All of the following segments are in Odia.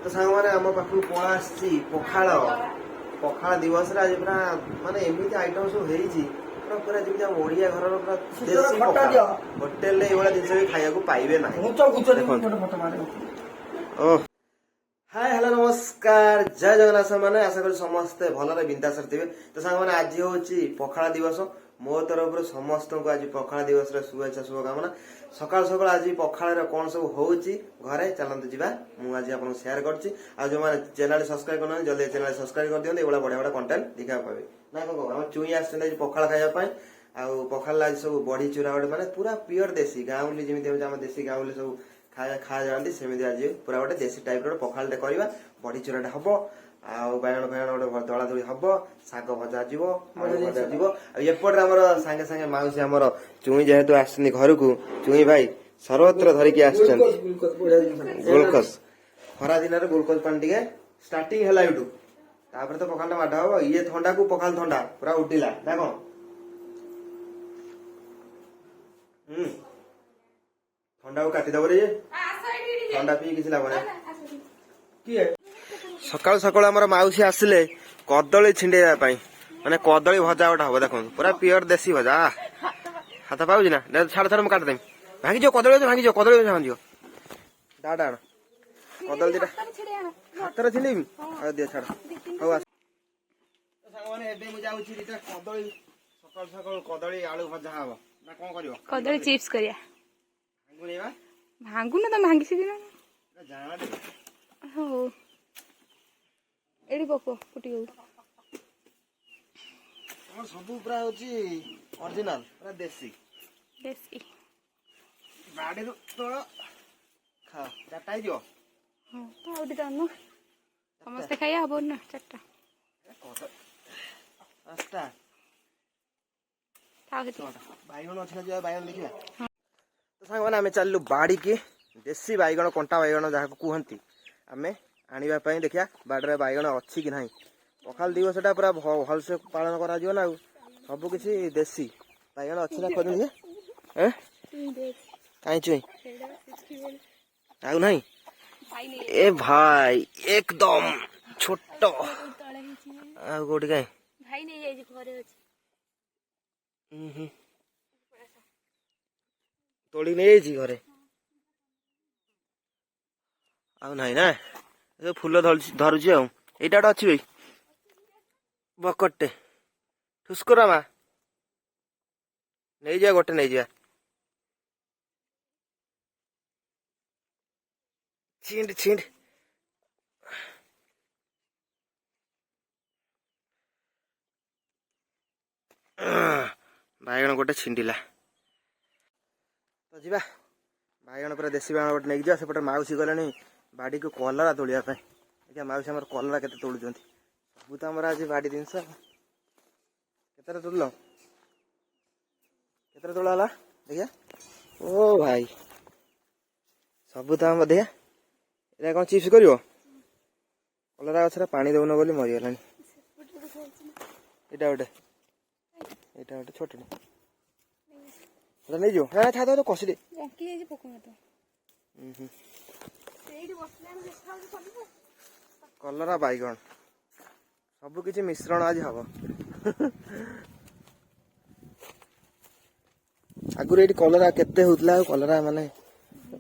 तो सांग माने आम पाखु कौन आसी पखाड़ पखाड़ दिवस रे आज पूरा माने एमिति आइटम सब हेइची पूरा पूरा जेमिति हम ओडिया घर पूरा देसी पखाड़ होटल रे एवला जिंस भी खाया को पाइबे ना ओ हाय हेलो नमस्कार जय जगन्नाथ माने आशा करी समस्ते भलरे बिंदास थे। तो सांग माने आज होची पखाड़ दिवस मो तरफ समस्त को आज पखाड़ दिवस रे शुभेच्छा शुभकामना। सकाल सकाल आज पखाड़ कौन सब होची घरे चलते जावा मु आज आपको शेयर करछि। आ जो माने चैनल सब्सक्राइब करना जल्दी चैनल सब्सक्राइब कर दियंते एवला बड़ा बड़ा कंटेंट देखा पाबे ना को हम चुई आछन आज पखाड़ खाया पय आ पखाड़ आज सब बड़ी चूरा गोटे माने पूरा प्योर देसी गाँवली जेमिति हम देसी गाँवली सब खाया खा जाती सेमती आज पूरा गोटे देसी टाइप पखाड़े करवा बड़ी चूराटे हम आउ बैगण फैगण गोटे दला दली हम शाग भजा जीव भजा जीव एपटे आम सागे सागे माउसी आम चुई जेहेतु आस घर को चुई भाई सर्वत्र धरिकी ग्लुकोज खरा दिन ग्लुकोज पानी टे स्टार्टिंग है यूटू तापर तो पखाड़ माड हम ये थंडा को पखाड़ थंडा पूरा उठिला ना कौन थंडा को काटिदेव रे थंडा पी किसी लाभ किए सकाल सकाल आम मौसी आसिले कदली छिंडेवा माने कदली भजा गोटे हम देख पूरा प्योर देसी भजा हाथ पाऊँ ना छाड़ छाड़ मुझे काटिदेमी भांगी भांगी कदली भांगी डाटा आण कदली दीटा हाथ छिंडेमी दिए छाड़ हौ आस कदली सकाल सकाल कदली आलू भजा हम ना कौन कर कदली चिप्स करिया भांगु ना तो भांगी सीखी ना हो एडी पको फुटी गयो हमर सब पूरा होची ओरिजिनल पूरा देसी देसी बाडी तो खा चाटाई दियो हां तो आउडी दानो समस्त खाया हबो ना चाटा आस्ता था के बाइगण अछि ना बाइगण देखिबा तो सांग माने हमें चललु बाड़ी के देसी बाइगण कंटा बाइगण जहा को कहंती हमें आनिबा पई देखिया बाडरे बाइगण अछि कि नाही पखाल दिवसटा पूरा भल से पालन करा जियो ना सब किछि देसी बाइगण अछि ना करू हे हैं काई चुई आउ नाही ए भाई एकदम छोटो आ गोटी काई भाई नहीं जाई घरे अछि तोड़ी नहीं जी घरे आउ नाही ना फूल धरुची आईटा गोटे अच्छी भाई बकटे ठुस्कुरा मा नहीं जा गोटे नहीं जा छिंड छिंड बाइगण गोटे छिंडिला तो जी बाइगण पूरा देसी बाइगण गोटे नहीं जा सेपटे मौसी गलानी बाड़ी को कलरा तोलिया देखिए मौसी आम कलरा के तोड़ुं सब तो आम आज बाड़ी जिनस के तोड़ल के तोड़ा देखिए ओ भाई सब तो आम देखिए ये कौन चिप्स कर कलरा गचर पानी दौन बोली मरीगला यहाँ गोटे यहाँ गोटे छोटे नहीं जो हाँ था तो कसी दे कलरा बाइगण सब किसी मिश्रण आज हम आगुरी ये कलरा केते होतला कलरा माने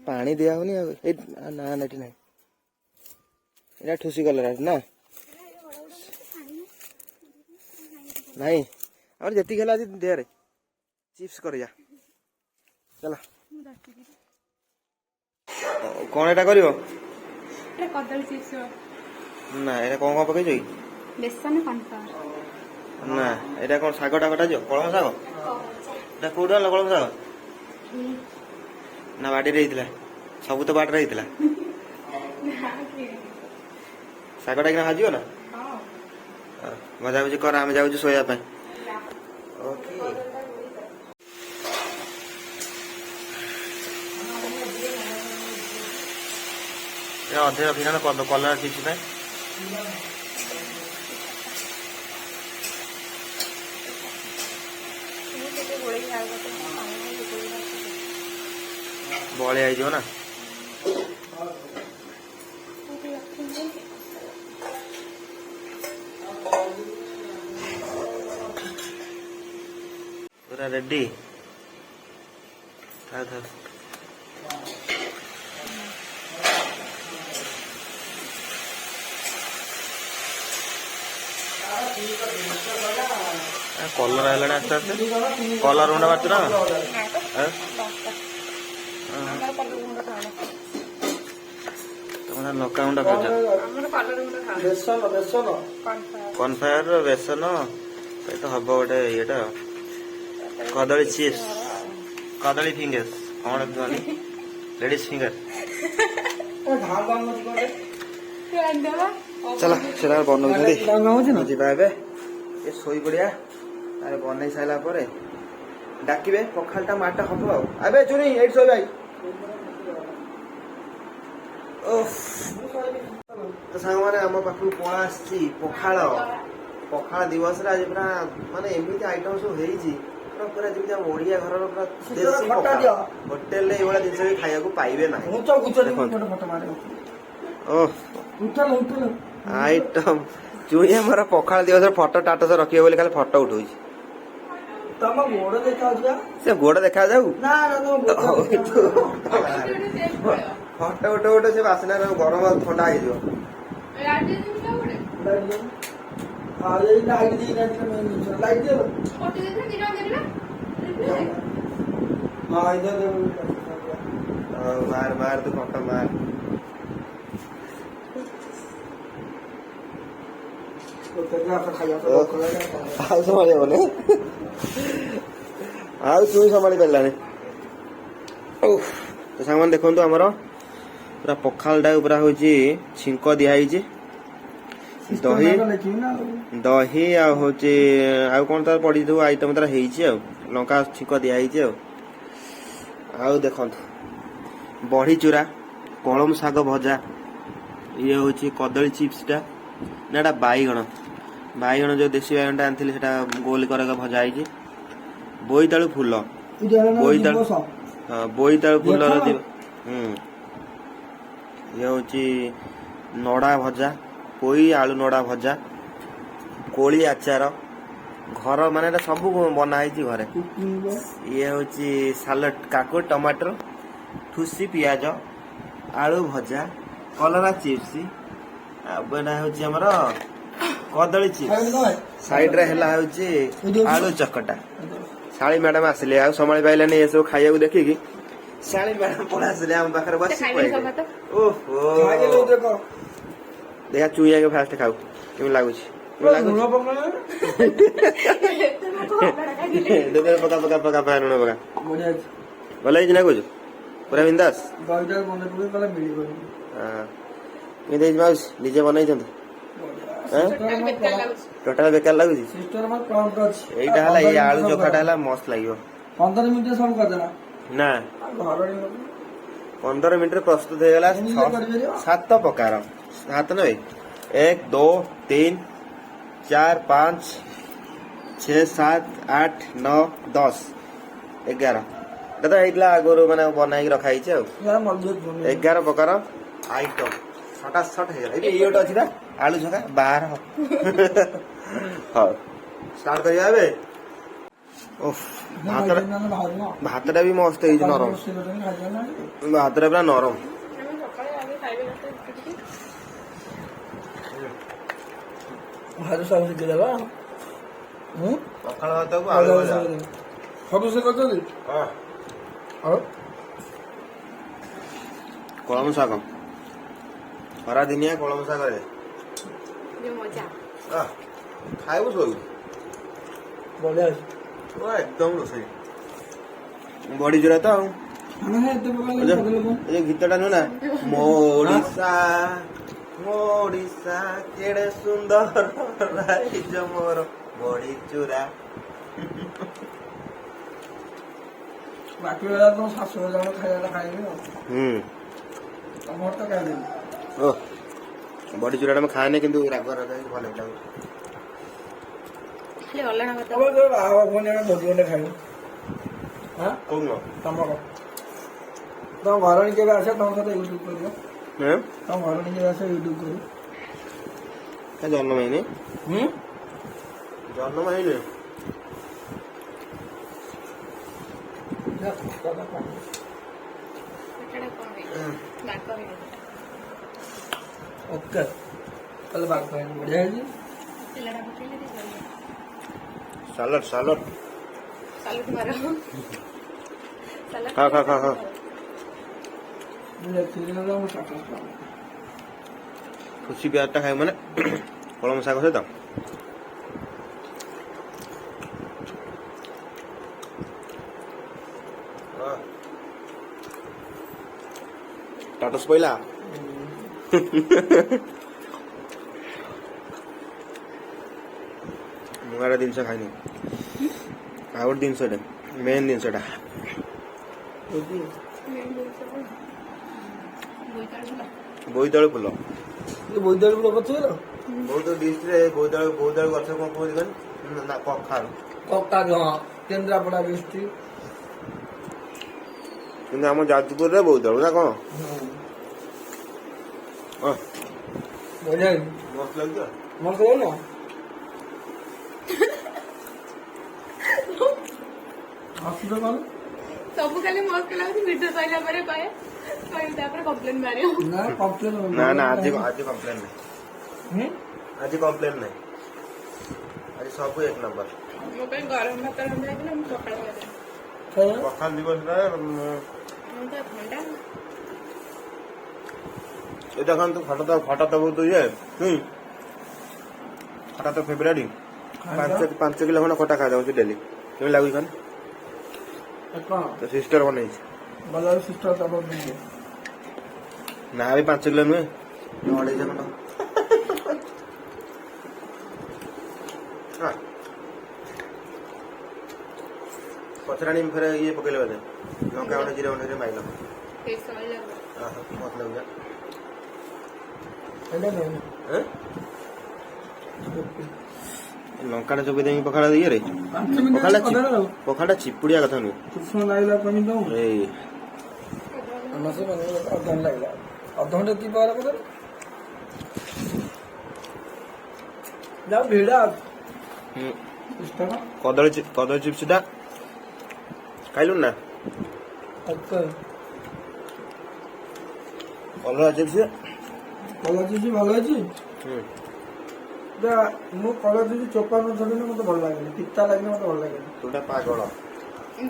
पानी दिया होनी ना ना नहीं ये ठुसी कलरा ना नहीं और जति खेला आज दे रे चिप्स कर जा चला कौन एटा करिवो एटा कदली चिप्स ना एटा कौन कौन पकई बेसन कॉर्नफ्लावर ना एटा कौन सागटा कटा जो कलम साग एटा कोडा कलम साग ना बाडी रे हितला सब तो बाट रे हितला सागटा किना भाजियो ना हां मजा बुझी कर हम जाउ सोया पे ओके अधे रखी ना कलर किसी बड़े आई ना ରେଡି ଥାଉ ଥାଉ କଲର ହେଲାଣି ଆସ୍ତେ ଆସ୍ତେ କଲର ଗୁଣ୍ଡ ବାଚୁ ନା ତମେ ଲଙ୍କା ଗୁଣ୍ଡ ଖାଉଛ କର୍ଣ୍ଣଫ୍ଲାୱାର ବେସନ ଏ ତ ହବ ଗୋଟେ ଇଏଟା କଦଳୀ ଚିପ୍ସ କଦଳୀ ଫିଙ୍ଗର୍ସ କଣ କୁହନି ଲେଡିଜ ଫିଙ୍ଗର ଚାଲ ସେଟା ବନଉଛନ୍ତି ଯିବା ଏବେ ଏ ଶୋଇ ପଡିଆ ତାରେ ବନେଇ ସାରିଲା ପରେ ଡାକିବେ ପଖାଳଟା ମାଟା ହବ ଆଉ ଏବେ ଚୁନି ଏଇଠି ଶୋଇ ଭାଇ ତ ସାଙ୍ଗମାନେ ଆମ ପାଖକୁ ପଳା ଆସିଛି ପଖାଳ ପଖାଳ ଦିବସରେ ଆଜି ପୁରା ମାନେ ଏମିତି ଆଇଟମ ସବୁ ହେଇଛି ପୁରା ଯେମିତି ଆମ ଓଡିଆ ଘରର ପୁରା ଦେଶୀ ପଖାଳ ହୋଟେଲରେ ଏଇଭଳିଆ ଜିନିଷ ବି ଖାଇବାକୁ ପାଇବେ ନାହିଁ ଆଇଟମ ଚୁଇଁ ଆମର ପଖାଳ ଦିବସରେ ଫଟୋ ଟାଟସ ରଖିବେ ବୋଲି ଖାଲି ଫଟୋ ଉଠଉଛି ସେ ଗୋଡ ଦେଖାଯାଉ ଫଟୋ ଉଠ ସେ ବାସ୍ନାରେ ଗରମ ଥଣ୍ଡା ହେଇଯିବ ମାର ମାର ତୁ ଫଟୋ ମାର ଆଉ ସମ୍ଭାଳି ହବନି ଆଉ ଚୁଇଁ ସମ୍ଭାଳି ପାରିଲାନି ସାଙ୍ଗମାନେ ଦେଖନ୍ତୁ ଆମର ପୁରା ପଖାଳଟା ପୁରା ହଉଛି ଛିଙ୍କ ଦିଆହେଇଛି ଦହି ଦହି ଆଉ ହଉଛି ଆଉ କଣ ତାର ପଡିଥିବ ଆଇଟମ ତାର ହେଇଛି ଆଉ ଲଙ୍କା ଛିଙ୍କ ଦିଆହେଇଛି ଆଉ ଦେଖନ୍ତୁ ବଢି ଚୁରା କଳମ ଶାଗ ଭଜା ଇଏ ହଉଛି କଦଳୀ ଚିପ୍ସଟା ନା ଏଟା ବାଇଗଣ ଯୋଉ ଦେଶୀ ବାଇଗଣଟା ଆଣିଥିଲି ସେଟା ଗୋଲ କରାକ ଭଜା ହେଇଛି ବୋଇତାଳୁ ଫୁଲ ବୋଇତାଳୁ ଫୁଲର ଇଏ ହଉଛି ନଡା ଭଜା ପୋଇ ଆଳୁ ନଡା ଭଜା କୋଳି ଆଚାର ଘର ମାନେ ଏଟା ସବୁ ବନା ହେଇଛି ଘରେ ଇଏ ହଉଛି ସାଲାଡ କାକୁଡି ଟମାଟର ଠୁସି ପିଆଜ ଆଳୁ ଭଜା କଲରା ଚିପ୍ସ ଆଉ ଏଟା ହଉଛି ଆମର କଦଳୀ ଚିପ୍ସ ସାଇଡରେ ହେଲା ହଉଛି ଆଳୁ ଚକଟା ଶାଳି ମ୍ୟାଡାମ ଆସିଲେ ଆଉ ସମ୍ଭାଳି ପାଇଲାନି ଏସବୁ ଖାଇବାକୁ ଦେଖିକି ଶାଳି ମ୍ୟାଡାମ ପଳେଇ ଆସିଲେ ଆମ ପାଖରେ ବସି ଓହୋ ଦେଖିଆ ଚୁଇ ଆগে ଫାଷ୍ଟ ଖାଉ କେମିତି ଲାଗୁଛି ପକା ଲୁଣ ପକା ଭଲ ହେଇଛି ନା କହୁଛୁ ପୁରା ବିନ୍ଦାସ କେମିତି ହେଇଛି ମାଉସୀ ନିଜେ ବନେଇଛନ୍ତି ଟୋଟାଲ ବେକାର ଲାଗୁଛି ଏଇଟା ହେଲା ଏଇ ଆଳୁ ଚୋଖାଟା ହେଲା ମସ୍ତ ଲାଗିବ 15 ମିନିଟ୍ ସବୁ କରିଦେଲା ନା 15 ମିନିଟରେ ପ୍ରସ୍ତୁତ ହେଇଗଲା 7 ପ୍ରକାର 7 ନୁହେଁ 1 2 3 4 5 6 7 8 9 10 11 এটা ତ ହେଇଥିଲା ଆଗରୁ ମାନେ ବନାଇକି ରଖା ହେଇଛି ଆଉ 11 ପ୍ରକାର ଆଇଟମ ସଟାସଟ ହେଇଗଲା ଏଇ ଗୋଟେ ଅଛି ନା ଆଳୁ ଛକା ବାହାର ହଉ ଷ୍ଟାର୍ଟ କରିବା ଏବେ ଭାତଟା ବି ମସ୍ତ ହେଇଛି ନରମ ଭାତଟା ପୁରା ନରମ ପଖାଳ ଭାତକୁ ଆଳୁ ଭଜା ସବୁ ସେ କରିଛନ୍ତି କଳମ ଶାଗ ଖରା ଦିନିଆ କଳମ ଶାଗରେ ଖାଇବୁ ଶୋଇବୁ ବଢିଆ ଏକଦମ ରୋଷେଇ ବଢି ଚୁରା ତ ଆଉ ଗୀତଟା ନୁହେଁ ନା ମୋ ଓଡିଶା କେଡେ ସୁନ୍ଦର ରାଇଜ ମୋର ବଢି ଚୁରା ବାକି ବେଳା ତମ ଶାଶୁ ଜଣ ଖାଇବାଟା ଖାଇବି ଆଉ ତମର ତ ଖାଇଦେବି ଓ ବଢି ଚୁରାଟା ମୁଁ ଖାଏନି କିନ୍ତୁ ରାଗ ରାଗ ଭଲ ଲାଗୁଛି ଭୋଜି ଖାଇବ କହୁନ ତମର ତମ ଘରଣୀ କେବେ ଆସ ତମ ସହିତ ୟୁଟ୍ୟୁବ କରିବ ତମ ଘରଣୀ କେବେ ଆସ ୟୁଟ୍ୟୁବ କରିବ ଜନ୍ମ ହେଇନି ଜନ୍ମ ହେଇନି ପେଟଟା କଣ ହେଇଛି? ବାଗ ହେଇଗଲା। ଓକେ ତାହେଲେ ବାଗ ହେଇନି ବଢିଆ ହେଇଛି। ତେଲଟା ପକେଇଲେ ଟିକେ ଭଲ। ସାଲଡ ସାଲଡ ସାଲୁଟ ମାର। ଖା ଖା ଖା ଖା। ଖୁସି ପିଆଜଟା ଖାଇବ ମାନେ କଳମ ଶାଗ ସହିତ ଟାଟସ୍ ପଇଲା। ମୁଁ ଆଡେ ଜିନିଷ ଖାଇନି। ଆଉ ଗୋଟେ ଜିନିଷଟା ମେନ୍ ଜିନିଷଟା ବୋଇତାଳୁ ଫୁଲ। ବୋଇତାଳୁ ଫୁଲ କରୁଛୁ ବହୁତ ଡିଷ୍ଟ୍ରିକ୍ଟରେ ବୋଇତାଳୁ ଗଛ କଣ କୁହନ୍ତି କହନି? ନା କଖାରୁ। କକାରୁ ହଁ କେନ୍ଦ୍ରାପଡ଼ା ଡିଷ୍ଟ୍ରିକ୍ଟ। କିନ୍ତୁ ଆମ ଯାଜପୁରରେ ବୋଇତାଳୁ ନା କଣ? ହଁ ବଢିଆ ହେଇଛି। ମସ୍ତ ଲାଗୁଛି। ମୋର କହୁନ ହସୁଛ କଣ? ସବୁ ଖାଲି ମସ୍ତ ଲାଗୁଛି। ଭିଡ଼ିଓ ସରିଲା ପରେ କହେ କହିବି ତାପରେ କମ୍ପ୍ଲେନ ମାରିବ। ନା କମ୍ପ୍ଲେନ ନା ନା ଆଜି କମ୍ପ୍ଲେନ ନାହିଁ। ଆଜି କମ୍ପ୍ଲେନ ନାହିଁ। ଆଜି ସବୁ ଏକ ନମ୍ବର। ମୋ ପାଇଁ ଗରମ ଭାତ ରନ୍ଧା ହେଇଥିଲା ମୁଁ ସକାଳେ ଖାଇଦେଲି। ପଖାଳ ଦିବସଟା ମୁଁ ତ ଥଣ୍ଡା। ଏଇଟା ଖାଆନ୍ତୁ। ଖଟା ତ ବହୁତ ଇଏ। ଖଟା ତ ଫେବରାଇଟ। 5 କିଲୋ ଖଣ୍ଡେ ଖଟା ଖାଇଯାଉଛି ଡେଲି। କେମିତି ଲାଗୁଛି ଖାଲି? କଣ ତ ସିଷ୍ଟର ବନେଇଛି। ଭଲ ସିଷ୍ଟର ତମ ନା ବି 5 କିଲୋ ନୁହେଁ 250 ଖଣ୍ଡ। ପଚରାଣି ଫେରେ ଇଏ ପକେଇଲେ ବୋଧେ ଲଙ୍କା ଗୁଣ୍ଡ ଜିରା ଗୁଣ୍ଡ ମାଇଲ। ମସ୍ତ ଲାଗୁଛି। ଲଙ୍କାଟା ଚୋପି ଦେଇକି ପଖାଳ ଇଏରେ ପଖାଳଟା ଚିପୁଡିଆ କଥା ନୁହେଁ। ଏଇ ଅଧଘଣ୍ଟେ ଦି ପାର କଥା ଯାଉ ଭିଡ କଦଳୀ ଚିପ୍ସ ଟା ଖାଇଲୁ ନା? କଲରା ଚିପ୍ସ କଲରା ଚିପ୍ସ ଭଲ ହେଇଛି। ମୁଁ କଲରା ଚିପ୍ସ ଚୋପା ନ ଛଡେଇଲେ ମତେ ଭଲ ଲାଗେନି। ପିତା ଲାଗିଲେ ମତେ ଭଲ ଲାଗେନି। ତୁଟା ପାଗଳ।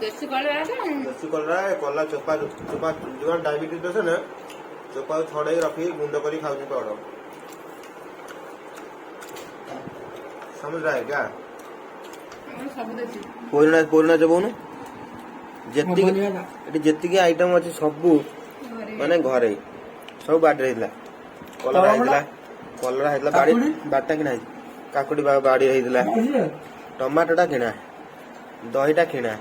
ଦେଶୀ କଲରା କଲା ଚୋପା ଯୋଉ ଡାଇବେଟିସ୍ ଅଛି ନା ଚୋପାକୁ ଛଡେଇ ରଖି ଗୁଣ୍ଡ କରି ଖାଉଛି ପାଉଡର। समझ रहा है क्या? ପୁରୁଣା ଚୋବଉନୁ ଯେତିକି ଆଇଟମ ଅଛି ସବୁ ମାନେ ଘରେ ସବୁ ବାଡିରେ ହେଇଥିଲା। କଲରା ହେଇଥିଲା ବାଡିଟା କିଣା ହେଇଛି। କାକୁଡି ବାଡି ହେଇଥିଲା। ଟମାଟୋ ଟା କିଣା। ଦହିଟା କିଣା।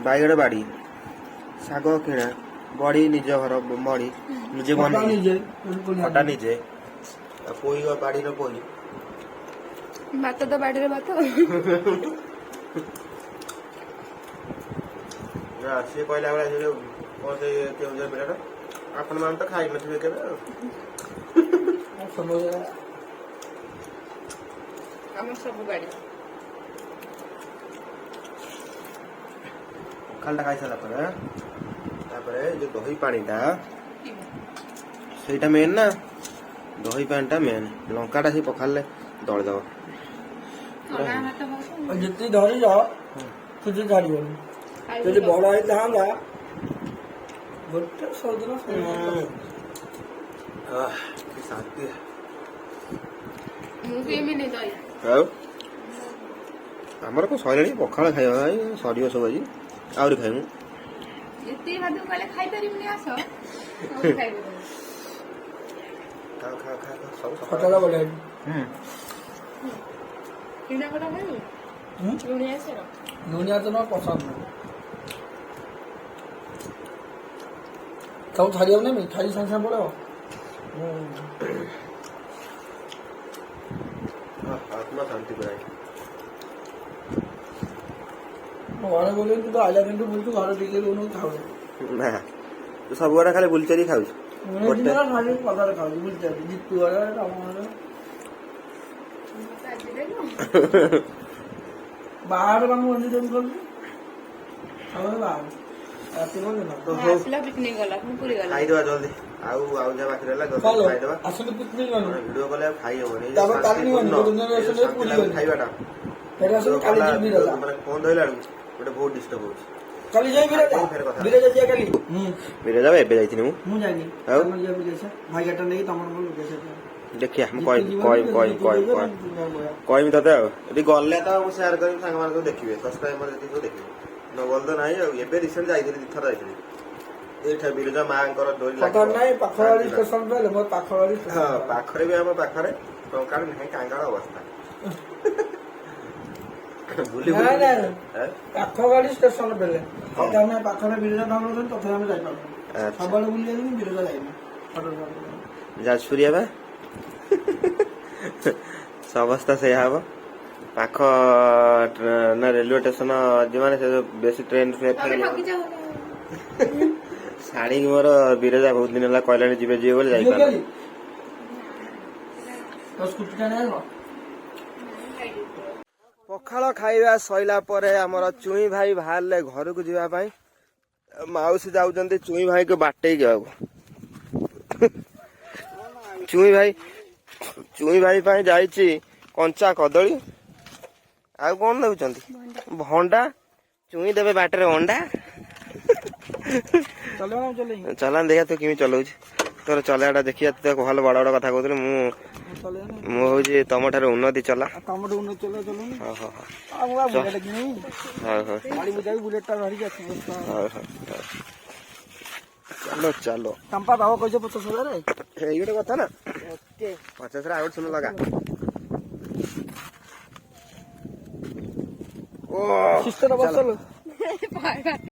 ବାଇଗଣ ବାଡି। ଶାଗ କିଣା। ବଡି ନିଜ ଘର ବଡି ନିଜେ ବନେଇ ଖଟା ନିଜେ। ପୋଇ ବାଡିର ପୋଇ। ଭାତ ତ ବାଡିରେ ଭାତ। ସିଏ କହିଲା ଭଳିଆ ସେ ଯୋଉ କଣ ସେ କେଉଁଝର ପିଲାଟା ଆପଣ ମାନେ ତ ଖାଇନଥିବେ କେବେ ଆଉ। ଆମର ସବୁ ବାଡି। ପଖାଳଟା ଖାଇସାରିଲା ପରେ ତାପରେ ଯୋଉ ଦହି ପାଣିଟା ସେଇଟା ମେନ୍ ନା। ଦହି ପାଣିଟା ମେନ୍। ଲଙ୍କାଟା ସେ ପଖାଳରେ ଦଳିଦବ। ଯେତିକି ଧରିଛ କିଛି ଛାଡିବନି। ଯଦି ବଡ ହେଇଥାନ୍ତା ଗୋଟେ ସଉଦିନ ଶାନ୍ତି। ମୁଁ ପିଇବିନି ଦହି। ଆଉ ଆମର କଣ ସରିଲାଣି ପଖାଳ ଖାଇବା ସରିବ ସବୁ ଆଜି ଆହୁରି ଖାଇବୁ। ଏତିକି ଭାତ କହିଲେ ଖାଇପାରିବିନି ଆସ। ଖଟାଟା ବଢିଆ ହେଇଛି। କିଣା ଖଟା ଖାଇବୁ? ଲୁଣିଆ ସେର ଲୁଣିଆ ତ ପସନ୍ଦ ନୁହେଁ। ତାକୁ ଛାଡିବ ନା ଛାଡି ସାଙ୍ଗେ ସାଙ୍ଗେ ପଳେଇବ। ଆତ୍ମା ଶାନ୍ତି ପାଏ। ଘରେ ଗଲେ ତୁ ତ ଆଇଲା ଦିନଠୁ ବୁଲୁଛୁ ଘରେ ଟିକେ ଦଉନୁ ଖାଉଛୁ। ନା ତୁ ସବୁଆଡେ ଖାଲି ବୁଲି ଚାଲି ଖାଉଛୁ। ପଦାରେ ଖାଉଛୁ ବୁଲି ଚାଲି ଜିତୁ ଘରେ ତମ ଘରେ ଆଜି ଦେଲୁ ବାହାରେ କାମ ବସି ଦେବୁ ଖାଉଛୁ। ଆମର ବାହାରୁ ରାତି ମାନେ ନା ତ ହଉ ଆସିଲା ପିକନିକ ଗଲା ପୁଣି ପୁରୀ ଗଲା ଖାଇଦବା ଜଲ୍ଦି ଆଉ ଆଉ ଯାହା ବାକି ରହିଲା ଜଲ୍ଦି ଚାଲ ଖାଇଦବା ଆସନ୍ତୁ ପିକନିକ ଗଲୁ ଭିଡିଓ କଲେ ଆଉ ଖାଇ ହବନି ଏଇ ତାପରେ କାଲି ଶାନ୍ତିପୂର୍ଣ୍ଣ, ଗଲୁ, ଗୋଟେ ଦିନ ଏଇ ରେଷ୍ଟ ନେଇ ଶାନ୍ତି ପୁରୀ ଲାଗୁଛି ଗଲୁ। ଖାଇବାଟା ଫେରେ ଆସନ୍ତୁ କାଲି ଯିବି ବିରଜା ମାନେ ଫୋନ ଧରିଲା ବେଳକୁ ଗୋଟେ ବହୁତ ଡିଷ୍ଟର୍ବ ହଉଛି। କାଲି ଯାଇ ବିରଜା ଫେରେ କଥା। ବିରଜା ଯିବା କାଲି ବିରଜା ଏବେ ଯାଇଥିଲି ମୁଁ ଯାଇନି ଆଉ? ତମର ଯିବା ବିରଜା ଭାଇ ଗାଟା ନେଇକି ତମର ମୋର ବିରଜା ଯିବା। ଦେଖିଆ ମୁଁ ଜିତୁ କହିବି ଯିବନି, କହିବି ଜିତୁ କହିବି ଯିବ, କହିବି ନା ତୁ ଯାଅ। କହିବି ତତେ ଆଉ ଯଦି ଗଲେ ତ ମୁଁ ସେୟାର କରିବି ସାଙ୍ଗମାନଙ୍କୁ ଦେଖିବେ ସବସ୍କ୍ରାଇବର ଯେତିକି ସବୁ ଦେଖିବେ ନ ଗଲେ ତ ନାହିଁ ଆଉ ଏବେ ରିସେଣ୍ଟ ଯାଇଥିଲି 2 ଥର ଯାଇଥିଲି ଏଇଟା ବିରଜା ମାଙ୍କର ଡୋରି ଖତର ନାହିଁ ପାଖବାଡି ଲାଗିବ। ଷ୍ଟେସନ ରହିଲେ ମୋର ପାଖବାଡି ହଁ ପାଖରେ ବି ଆମ ପାଖରେ ଟଙ୍କା ନାହିଁ କାଙ୍ଗାଳ ଅବସ୍ଥା ବୁଲି ନାଇଁ ବୁଲି ନାଇଁ ଆଁ? ପାଖବାଡି ଷ୍ଟେସନ ବେଲେ ଖତର ନାହିଁ ପାଖରେ ବିରଜା ଧାମ ଅଛନ୍ତି ତଥାପି ଆମେ ଯାଇପାରୁନୁ ଆଚ୍ଛା। ସବୁବେଳେ ବୁଲି ଯାଇଛନ୍ତି ବିରଜା ଯାଇନି ଯାଜପୁରିଆ ବା ସମସ୍ତ ସେଇଆ ହବ ପାଖ ନା ରେଲୱେ ଷ୍ଟେସନ ମାନେ ସେ ଯୋଉ ବେଶୀ ଟ୍ରେନ ଶାଢୀ ମୋର ବିରଜା ବହୁତ ଦିନ ହେଲା କହିଲାଣି ଯିବେ ଯିବେ ବୋଲି ଯାଇପାରୁନି ସ୍କୁଟି ଟା ନେଇ ପଖାଳ ଖାଇବା ସଇଲା ପରେ ଆମର ଚୁଇଁ ଭାଇ ବାହାରିଲେ ଘରକୁ ଯିବା ପାଇଁ ମାଉସୀ ଯାଉଛନ୍ତି ଚୁଇଁ ଭାଇକୁ ବାଟେଇକି ଆଉ ଚୁଇଁ ଭାଇ ପାଇଁ ଯାଇଛି କଞ୍ଚା କଦଳୀ ଆଉ କଣ ନେଉଛନ୍ତି ଭଣ୍ଡା ଚୁଇଁ ଦେବେ ବାଟରେ ଅଣ୍ଡା ଚଲାନ ଦେଖିଆ ତୁ କେମିତି ଚଲଉଛି ତୋର ଚଲେଇବାଟା ଦେଖିବା ତୁ ଭଲ ବଡ ବଡ କଥା କହୁଥିଲୁ ମୁଁ ହଉଛି ତମ ଠାରୁ ଉନ୍ନତି ଚଲା ତମଠୁ ଉନ୍ନତି ଚଲେଇ ଚଲଉନି ହଉ ହଉ ଆଉ ମୁଁ ବୁଲେଟ କିଣିବି ହଉ ହଉ ଗାଡି ବୁଝାବି ବୁଲେଟ ଟା ଧରିକି ଆସିବି ହଉ ହଉ ଚାଲ ଚାଲ ଟମ୍ପା ଦବ କହିଛ 50,000 ଏଇ ଗୋଟେ କଥା ନା ଓକେ 50 ଆଉ ଗୋଟେ ଶୁଣ ଲଗା ଓ ସିଷ୍ଟର ବସଲ